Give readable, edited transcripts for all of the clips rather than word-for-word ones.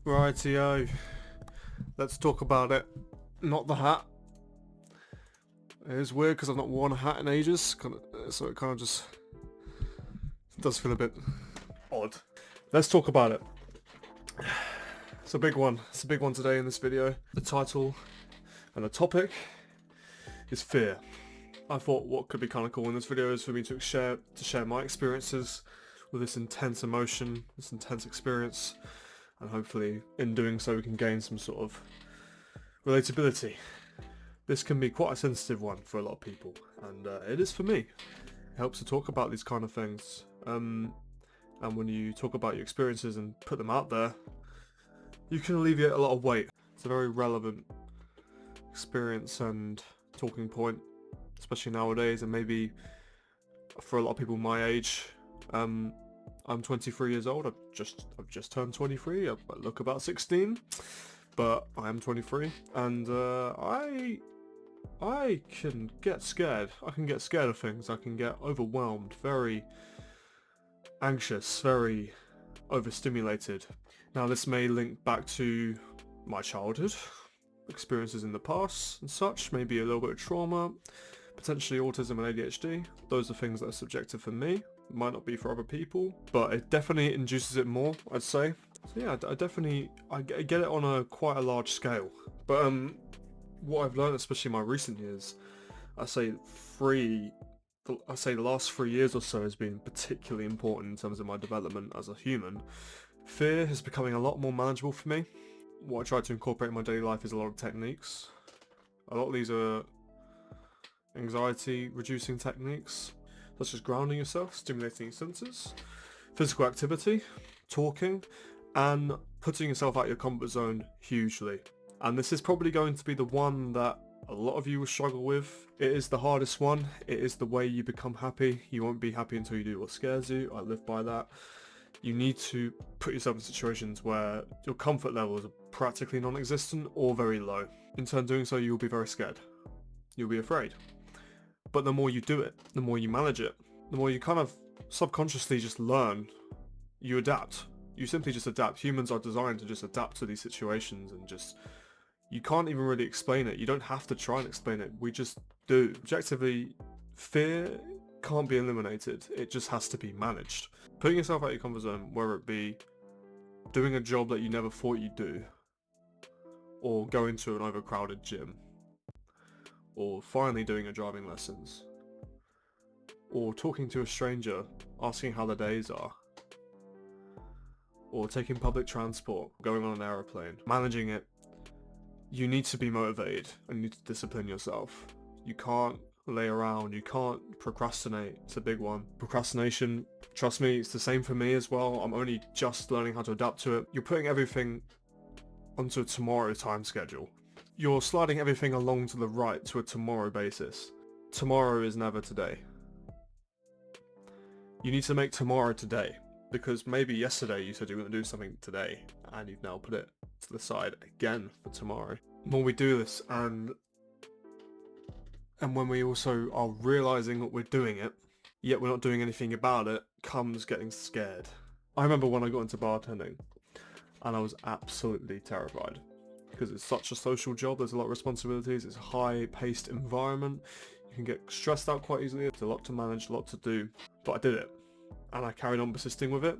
Rightio, let's talk about it. Not the hat. It is weird because I've not worn a hat in ages, so it kind of just does feel a bit odd. Let's talk about it. It's a big one. It's a big one today in this video. The title and the topic is fear. I thought what could be kind of cool in this video is for me to share my experiences with this intense emotion, this intense experience, and hopefully in doing so we can gain some sort of relatability. This can be quite a sensitive one for a lot of people, and it is for me. It helps to talk about these kind of things, and when you talk about your experiences and put them out there, you can alleviate a lot of weight. It's a very relevant experience and talking point, especially nowadays, and maybe for a lot of people my age. I'm 23 years old. I've just turned 23. I look about 16, but I am 23, and I can get scared. I can get scared of things. I can get overwhelmed, very anxious, very overstimulated. Now this may link back to my childhood, experiences in the past and such, maybe a little bit of trauma, potentially autism and ADHD. Those are things that are subjective for me. It might not be for other people, but it definitely induces it more, I'd say. So yeah, I get it on quite a large scale. But what I've learned, especially in my recent years, I say the last 3 years or so has been particularly important in terms of my development as a human. Fear is becoming a lot more manageable for me. What I try to incorporate in my daily life is a lot of techniques. A lot of these are anxiety reducing techniques, such as grounding yourself, stimulating your senses, physical activity, talking, and putting yourself out of your comfort zone hugely. And this is probably going to be the one that a lot of you will struggle with. It is the hardest one. It is the way you become happy. You won't be happy until you do what scares you. I live by that. You need to put yourself in situations where your comfort levels are practically non-existent or very low. In turn doing so, you'll be very scared. You'll be afraid. But the more you do it, the more you manage it, the more you kind of subconsciously just learn, you adapt. You simply just adapt. Humans are designed to just adapt to these situations, and you can't even really explain it. You don't have to try and explain it. We just do. Objectively, fear can't be eliminated. It just has to be managed. Putting yourself out of your comfort zone, whether it be doing a job that you never thought you'd do, or going to an overcrowded gym, or finally doing your driving lessons, or talking to a stranger, asking how their days are, or taking public transport, going on an aeroplane, managing it, you need to be motivated and you need to discipline yourself. You can't lay around, you can't procrastinate. It's a big one. Procrastination, trust me, it's the same for me as well. I'm only just learning how to adapt to it. You're putting everything onto a tomorrow time schedule. You're sliding everything along to the right to a tomorrow basis. Tomorrow is never today. You need to make tomorrow today, because maybe yesterday you said you were going to do something today and you've now put it to the side again for tomorrow. The more we do this, and when we also are realizing that we're doing it, yet we're not doing anything about it, comes getting scared. I remember when I got into bartending, and I was absolutely terrified. Because it's such a social job, there's a lot of responsibilities, it's a high-paced environment, you can get stressed out quite easily, there's a lot to manage, a lot to do, but I did it, and I carried on persisting with it.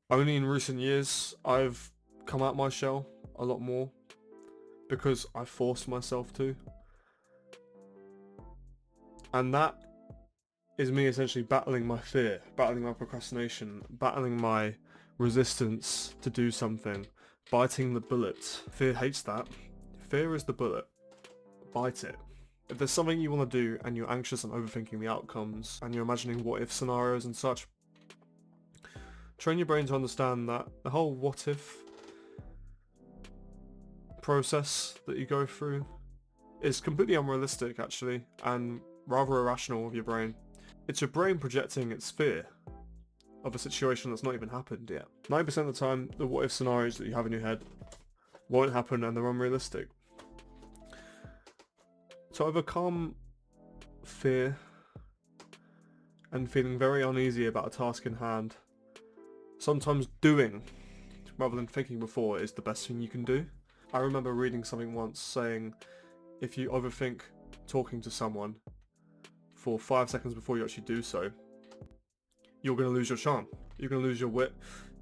Only in recent years, I've come out my shell a lot more, because I forced myself to. And that is me essentially battling my fear, battling my procrastination, battling my resistance to do something, biting the bullet. Fear hates that. Fear is the bullet. Bite it. If there's something you want to do and you're anxious and overthinking the outcomes and you're imagining what if scenarios and such, train your brain to understand that the whole what if process that you go through is completely unrealistic actually, and rather irrational of your brain. It's your brain projecting its fear of a situation that's not even happened yet. 90% of the time, the what if scenarios that you have in your head won't happen and they're unrealistic. To overcome fear and feeling very uneasy about a task in hand, sometimes doing rather than thinking before is the best thing you can do. I remember reading something once saying if you overthink talking to someone for 5 seconds before you actually do so, you're going to lose your charm, you're going to lose your wit,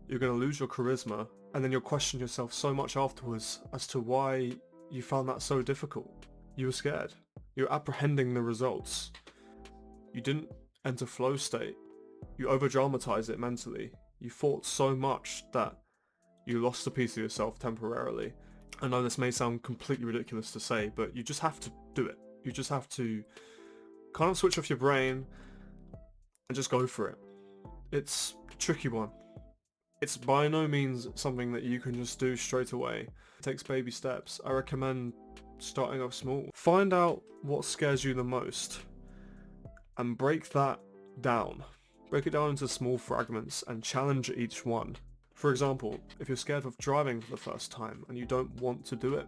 you're going to lose your charisma, and then you'll question yourself so much afterwards as to why you found that so difficult. You were scared. You're apprehending the results. You didn't enter flow state. You over-dramatize it mentally. You thought so much that you lost a piece of yourself temporarily. I know this may sound completely ridiculous to say, but you just have to do it. You just have to kind of switch off your brain and just go for it. It's a tricky one. It's by no means something that you can just do straight away. It takes baby steps. I recommend starting off small. Find out what scares you the most and break that down. Break it down into small fragments and challenge each one. For example, if you're scared of driving for the first time and you don't want to do it,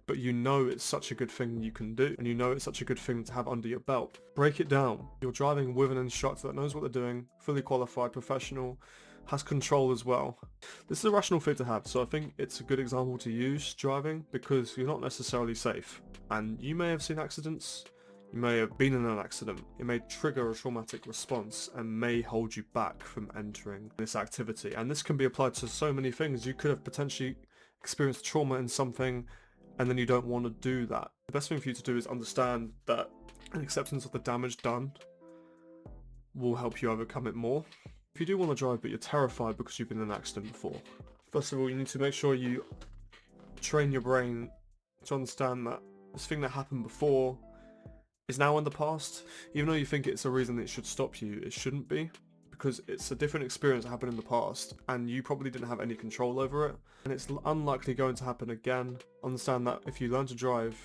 but you know it's such a good thing you can do, and you know it's such a good thing to have under your belt, break it down. You're driving with an instructor that knows what they're doing, fully qualified, professional, has control as well. This is a rational fear to have, so I think it's a good example to use driving because you're not necessarily safe. And you may have seen accidents, you may have been in an accident, it may trigger a traumatic response and may hold you back from entering this activity. And this can be applied to so many things. You could have potentially experienced trauma in something and then you don't want to do that. The best thing for you to do is understand that an acceptance of the damage done will help you overcome it more. If you do want to drive but you're terrified because you've been in an accident before, first of all you need to make sure you train your brain to understand that this thing that happened before is now in the past. Even though you think it's a reason that it should stop you, it shouldn't be, because it's a different experience that happened in the past and you probably didn't have any control over it, and it's unlikely going to happen again. Understand that if you learn to drive,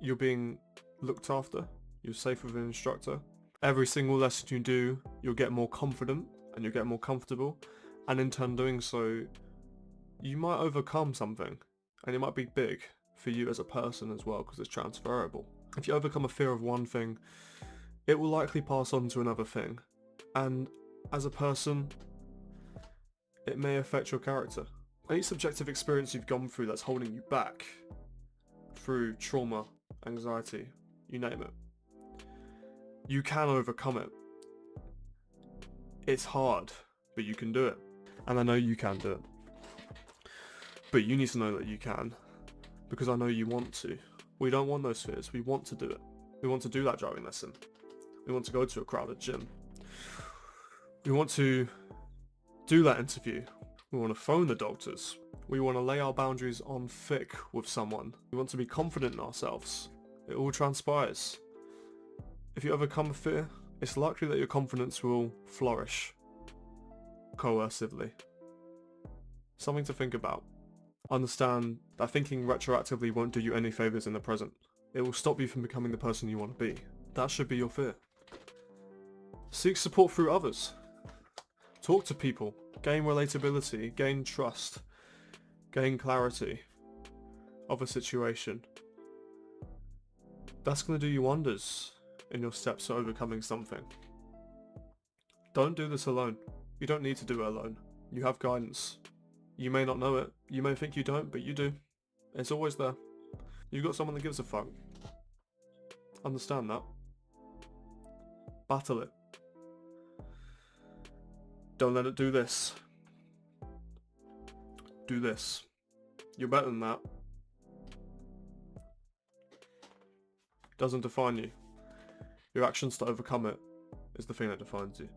you're being looked after, you're safe with an instructor. Every single lesson you do, you'll get more confident and you'll get more comfortable, and in turn doing so, you might overcome something, and it might be big for you as a person as well because it's transferable. If you overcome a fear of one thing, it will likely pass on to another thing, and as a person, it may affect your character. Any subjective experience you've gone through that's holding you back, through trauma, anxiety, you name it, you can overcome it. It's hard, but you can do it. And I know you can do it. But you need to know that you can, because I know you want to. We don't want those fears, we want to do it. We want to do that driving lesson. We want to go to a crowded gym. We want to do that interview. We want to phone the doctors. We want to lay our boundaries on thick with someone. We want to be confident in ourselves. It all transpires. If you overcome a fear, it's likely that your confidence will flourish coercively. Something to think about. Understand that thinking retroactively won't do you any favours in the present. It will stop you from becoming the person you want to be. That should be your fear. Seek support through others. Talk to people. Gain relatability. Gain trust. Gain clarity of a situation. That's going to do you wonders in your steps to overcoming something. Don't do this alone. You don't need to do it alone. You have guidance. You may not know it. You may think you don't, but you do. It's always there. You've got someone that gives a fuck. Understand that. Battle it. Don't let it do this. Do this. You're better than that. Doesn't define you. Your actions to overcome it is the thing that defines you.